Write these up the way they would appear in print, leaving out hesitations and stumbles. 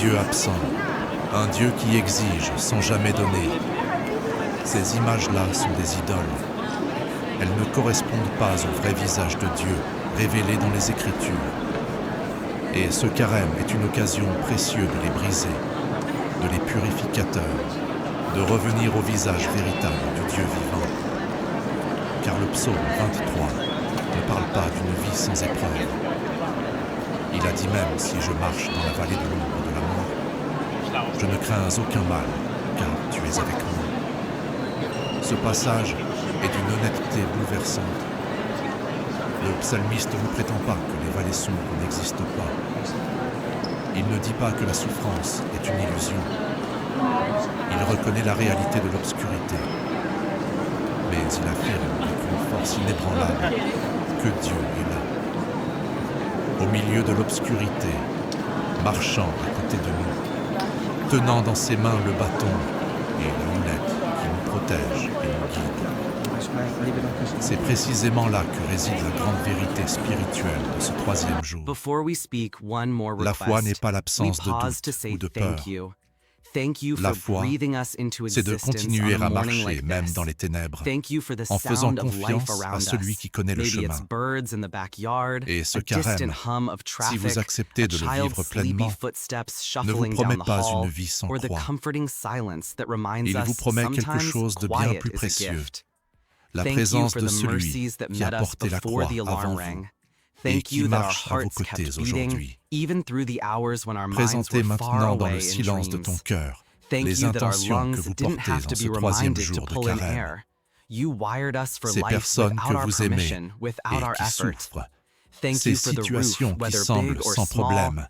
Dieu absent, un Dieu qui exige sans jamais donner. Ces images-là sont des idoles. Elles ne correspondent pas au vrai visage de Dieu révélé dans les Écritures. Et ce carême est une occasion précieuse de les briser, de les purificateurs, de revenir au visage véritable du Dieu vivant. Car le psaume 23 ne parle pas d'une vie sans épreuve. Il a dit même, si je marche dans la vallée de l'ombre de la mort, je ne crains aucun mal, car tu es avec moi. Ce passage est d'une honnêteté bouleversante. Le psalmiste ne prétend pas que les vallées sombres n'existent pas. Il ne dit pas que la souffrance est une illusion. Il reconnaît la réalité de l'obscurité. Mais il affirme avec une force inébranlable que Dieu est là. Au milieu de l'obscurité, marchant à côté de nous, tenant dans ses mains le bâton et la lunette qui nous protège et nous guide. C'est précisément là que réside la grande vérité spirituelle de ce troisième jour. La foi n'est pas l'absence de doute ou de peur. La foi, c'est de continuer à marcher même dans les ténèbres, en faisant confiance à celui qui connaît le chemin. Et ce carême, si vous acceptez de le vivre pleinement, ne vous promet pas une vie sans croix. Il vous promet quelque chose de bien plus précieux. La présence de celui qui a porté la croix avant vous et qui marche à vos côtés aujourd'hui. Présentez maintenant dans le silence de ton cœur les intentions que vous portez en ce troisième jour de carême. Ces personnes que vous aimez et qui souffrent, ces situations qui semblent sans problème,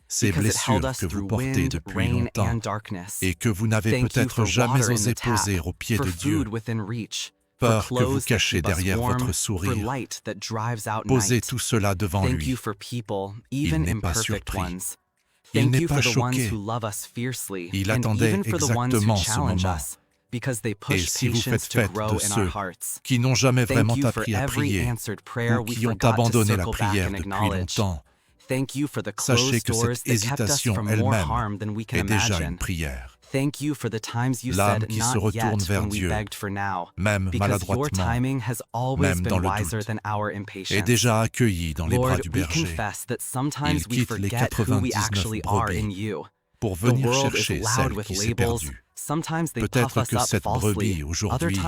ces blessures que vous portez depuis longtemps et que vous n'avez peut-être jamais osé poser aux pieds de Dieu, peur que vous cachez derrière votre sourire. Posez tout cela devant lui. Il n'est pas surpris. Il n'est pas choqué. Il attendait exactement ce moment. Et si vous faites fête de ceux qui n'ont jamais vraiment appris à prier ou qui ont abandonné la prière depuis longtemps, sachez que cette hésitation elle-même est déjà une prière. L'âme qui se retourne vers Dieu, même maladroitement, même dans le doute, est déjà accueillie dans les bras du berger. Il quitte les 99 brebis pour venir chercher celle qui s'est perdue. Peut-être que cette brebis aujourd'hui,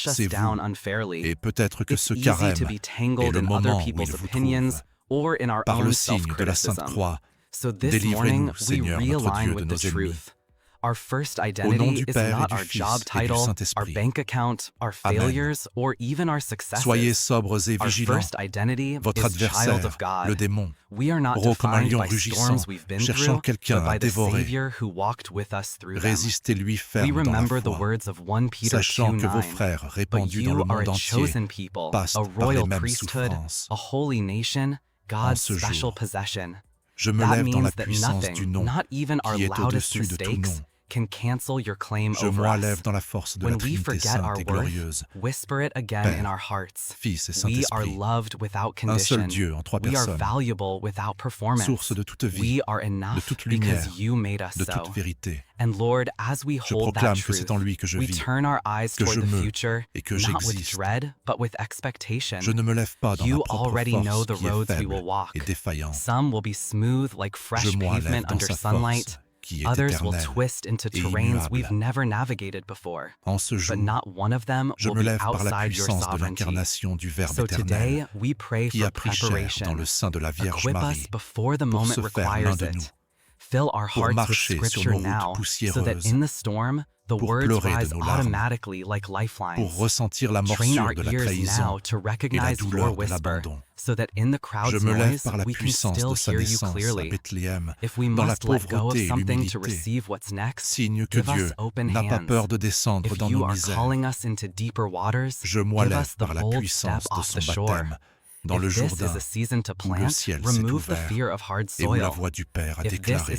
c'est vous, et peut-être que ce carême est le moment où il vous trouve. Par le signe de la Sainte Croix, délivrez-nous, Seigneur, notre Dieu, de nos ennemis. Au nom du Père et du Fils et du Saint-Esprit. Amen. Soyez sobres et vigilants. Votre adversaire, le démon, rôde comme un lion rugissant, cherchant quelqu'un à dévorer. Résistez-lui ferme dans la foi, sachant que vos frères répandus dans le monde entier passent par les mêmes souffrances. En ce jour, je me lève dans la puissance du nom qui est au-dessus de tout nom. Je me lève dans la force de la Trinité sainte et glorieuse, Père, Fils et Saint-Esprit, un seul Dieu en trois personnes, source de toute vie, de toute lumière, de toute vérité. Je proclame que c'est en lui que je vis, que je me et que j'existe. Je ne me lève pas dans ma propre force qui est faible et défaillante. Je m'enlève dans sa force qui est éternelle et immuable. En ce jour, je me lève par la puissance de l'incarnation du Verbe éternel qui a pris chair dans le sein de la Vierge Marie pour se faire l'un de nous, pour marcher sur nos routes poussiéreuses, pour pleurer de nos larmes, pour ressentir la morsure de la trahison et la douleur de l'abandon. Je me lève par la puissance de sa naissance à Bethléem, dans la pauvreté et l'humilité, signe que Dieu n'a pas peur de descendre dans nos misères. Je m'enlève par la puissance de son baptême, dans le Jourdain, où le ciel s'est ouvert et où la voix du Père a déclaré: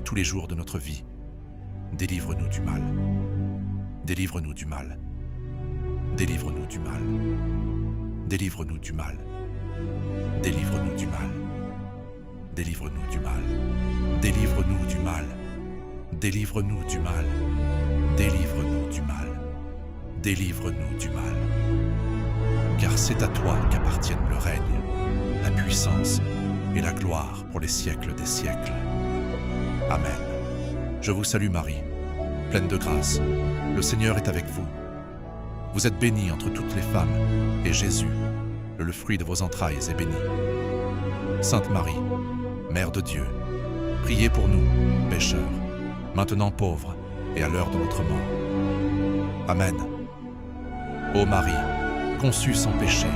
tous les jours de notre vie. Délivre-nous du mal. Délivre-nous du mal. Délivre-nous du mal. Délivre-nous du mal. Délivre-nous du mal. Délivre-nous du mal. Délivre-nous du mal. Délivre-nous du mal. Délivre-nous du mal. Délivre-nous du mal. Car c'est à toi qu'appartiennent le règne, la puissance et la gloire pour les siècles des siècles. Amen. Je vous salue Marie, pleine de grâce. Le Seigneur est avec vous. Vous êtes bénie entre toutes les femmes, et Jésus, le fruit de vos entrailles, est béni. Sainte Marie, Mère de Dieu, priez pour nous, pécheurs, maintenant pauvres et à l'heure de notre mort. Amen. Ô Marie, conçue sans péché,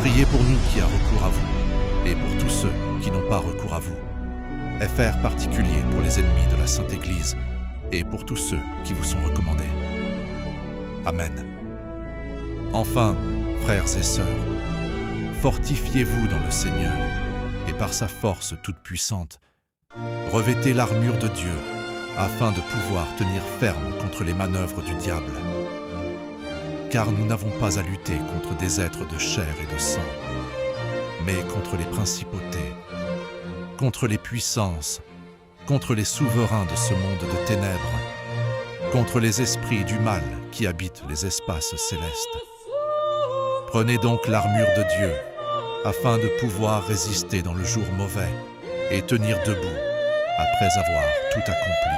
priez pour nous qui avons recours à vous, et pour tous ceux qui n'ont pas recours à vous. FR particulier pour les ennemis de la Sainte Église, et pour tous ceux qui vous sont recommandés. Amen. Enfin, frères et sœurs, fortifiez-vous dans le Seigneur, et par sa force toute puissante, revêtez l'armure de Dieu, afin de pouvoir tenir ferme contre les manœuvres du diable. Car nous n'avons pas à lutter contre des êtres de chair et de sang, mais contre les principautés, contre les puissances, contre les souverains de ce monde de ténèbres, contre les esprits du mal qui habitent les espaces célestes. Prenez donc l'armure de Dieu, afin de pouvoir résister dans le jour mauvais et tenir debout après avoir tout accompli.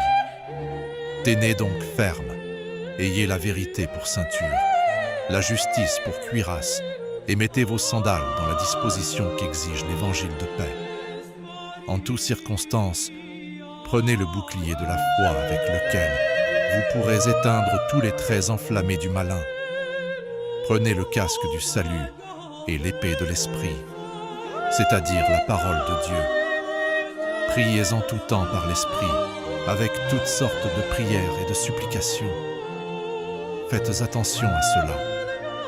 Tenez donc ferme, ayez la vérité pour ceinture, la justice pour cuirasse, et mettez vos sandales dans la disposition qu'exige l'évangile de paix. En toutes circonstances, prenez le bouclier de la foi avec lequel vous pourrez éteindre tous les traits enflammés du malin. Prenez le casque du salut et l'épée de l'esprit, c'est-à-dire la parole de Dieu. Priez en tout temps par l'esprit, avec toutes sortes de prières et de supplications. Faites attention à cela,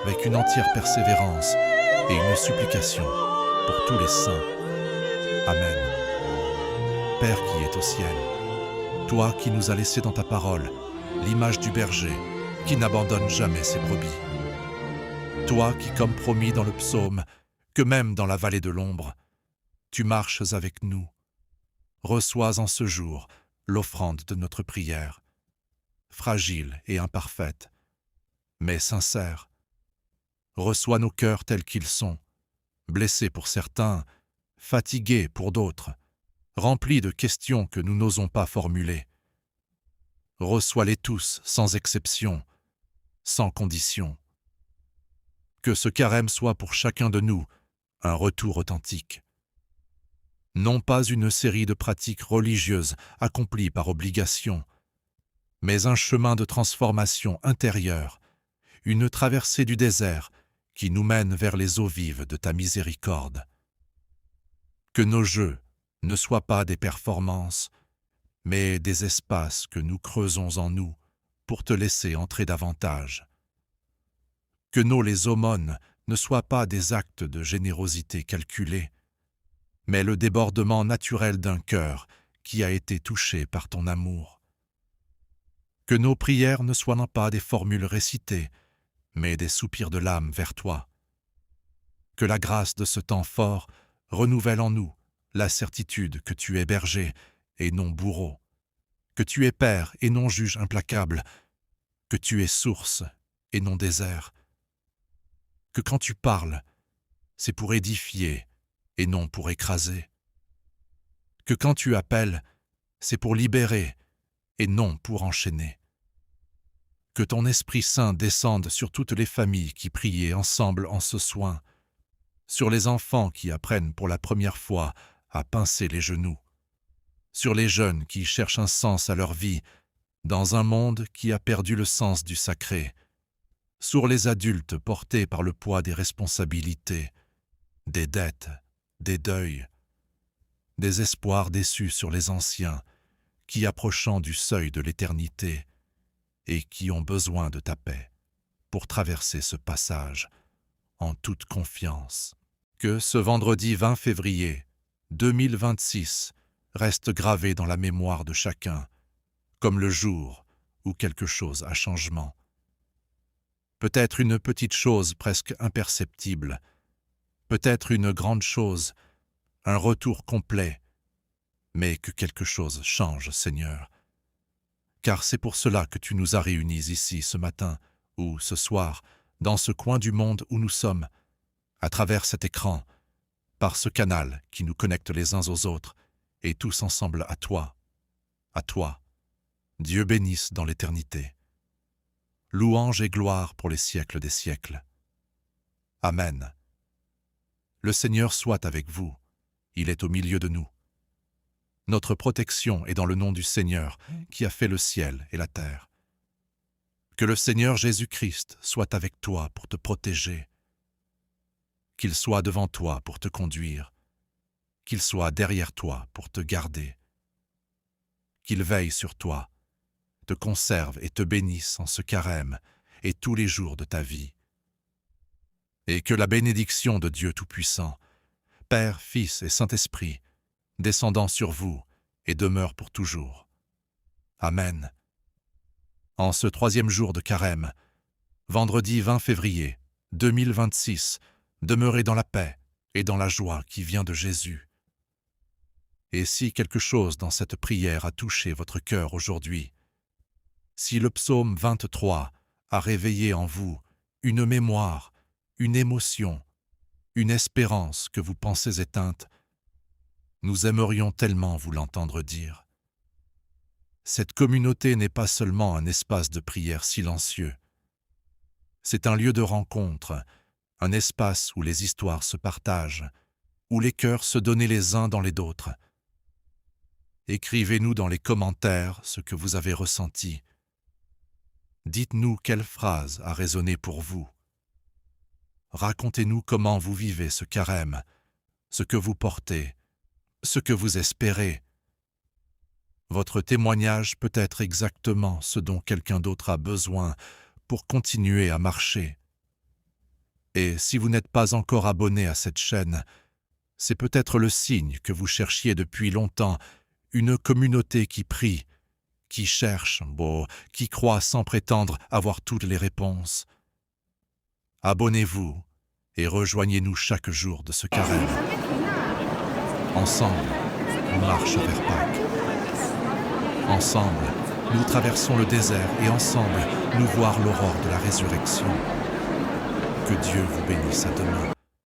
avec une entière persévérance et une supplication pour tous les saints. Amen. Père qui es au ciel, toi qui nous as laissé dans ta parole l'image du berger qui n'abandonne jamais ses brebis. Toi qui, comme promis dans le psaume, que même dans la vallée de l'ombre, tu marches avec nous. Reçois en ce jour l'offrande de notre prière, fragile et imparfaite, mais sincère. Reçois nos cœurs tels qu'ils sont, blessés pour certains, fatigués pour d'autres, remplis de questions que nous n'osons pas formuler. Reçois-les tous sans exception, sans condition. Que ce carême soit pour chacun de nous un retour authentique. Non pas une série de pratiques religieuses accomplies par obligation, mais un chemin de transformation intérieure, une traversée du désert qui nous mène vers les eaux vives de ta miséricorde. Que nos jeux ne soient pas des performances, mais des espaces que nous creusons en nous pour te laisser entrer davantage. Que les aumônes ne soient pas des actes de générosité calculés, mais le débordement naturel d'un cœur qui a été touché par ton amour. Que nos prières ne soient pas des formules récitées, mais des soupirs de l'âme vers toi. Que la grâce de ce temps fort renouvelle en nous la certitude que tu es berger et non bourreau, que tu es père et non juge implacable, que tu es source et non désert, que quand tu parles, c'est pour édifier et non pour écraser, que quand tu appelles, c'est pour libérer et non pour enchaîner. Que ton Esprit Saint descende sur toutes les familles qui priaient ensemble en ce soin, sur les enfants qui apprennent pour la première fois à pincer les genoux, sur les jeunes qui cherchent un sens à leur vie dans un monde qui a perdu le sens du sacré, sur les adultes portés par le poids des responsabilités, des dettes, des deuils, des espoirs déçus sur les anciens qui, approchant du seuil de l'éternité, et qui ont besoin de ta paix pour traverser ce passage en toute confiance. Que ce vendredi 20 février 2026 reste gravé dans la mémoire de chacun, comme le jour où quelque chose a changement. Peut-être une petite chose presque imperceptible, peut-être une grande chose, un retour complet, mais que quelque chose change, Seigneur. Car c'est pour cela que tu nous as réunis ici ce matin, ou ce soir, dans ce coin du monde où nous sommes, à travers cet écran, par ce canal qui nous connecte les uns aux autres, et tous ensemble à toi. À toi, Dieu bénisse dans l'éternité. Louange et gloire pour les siècles des siècles. Amen. Le Seigneur soit avec vous, il est au milieu de nous. Notre protection est dans le nom du Seigneur qui a fait le ciel et la terre. Que le Seigneur Jésus-Christ soit avec toi pour te protéger, qu'il soit devant toi pour te conduire, qu'il soit derrière toi pour te garder, qu'il veille sur toi, te conserve et te bénisse en ce carême et tous les jours de ta vie. Et que la bénédiction de Dieu Tout-Puissant, Père, Fils et Saint-Esprit, descendant sur vous et demeure pour toujours. Amen. En ce 3e jour de carême, vendredi 20 février 2026, demeurez dans la paix et dans la joie qui vient de Jésus. Et si quelque chose dans cette prière a touché votre cœur aujourd'hui, si le psaume 23 a réveillé en vous une mémoire, une émotion, une espérance que vous pensez éteinte, nous aimerions tellement vous l'entendre dire. Cette communauté n'est pas seulement un espace de prière silencieux. C'est un lieu de rencontre, un espace où les histoires se partagent, où les cœurs se donnent les uns dans les autres. Écrivez-nous dans les commentaires ce que vous avez ressenti. Dites-nous quelle phrase a résonné pour vous. Racontez-nous comment vous vivez ce carême, ce que vous portez, ce que vous espérez. Votre témoignage peut être exactement ce dont quelqu'un d'autre a besoin pour continuer à marcher. Et si vous n'êtes pas encore abonné à cette chaîne, c'est peut-être le signe que vous cherchiez depuis longtemps une communauté qui prie, qui cherche, qui croit sans prétendre avoir toutes les réponses. Abonnez-vous et rejoignez-nous chaque jour de ce carême. Ensemble, on marche vers Pâques. Ensemble, nous traversons le désert et ensemble, nous voir l'aurore de la résurrection. Que Dieu vous bénisse à demain.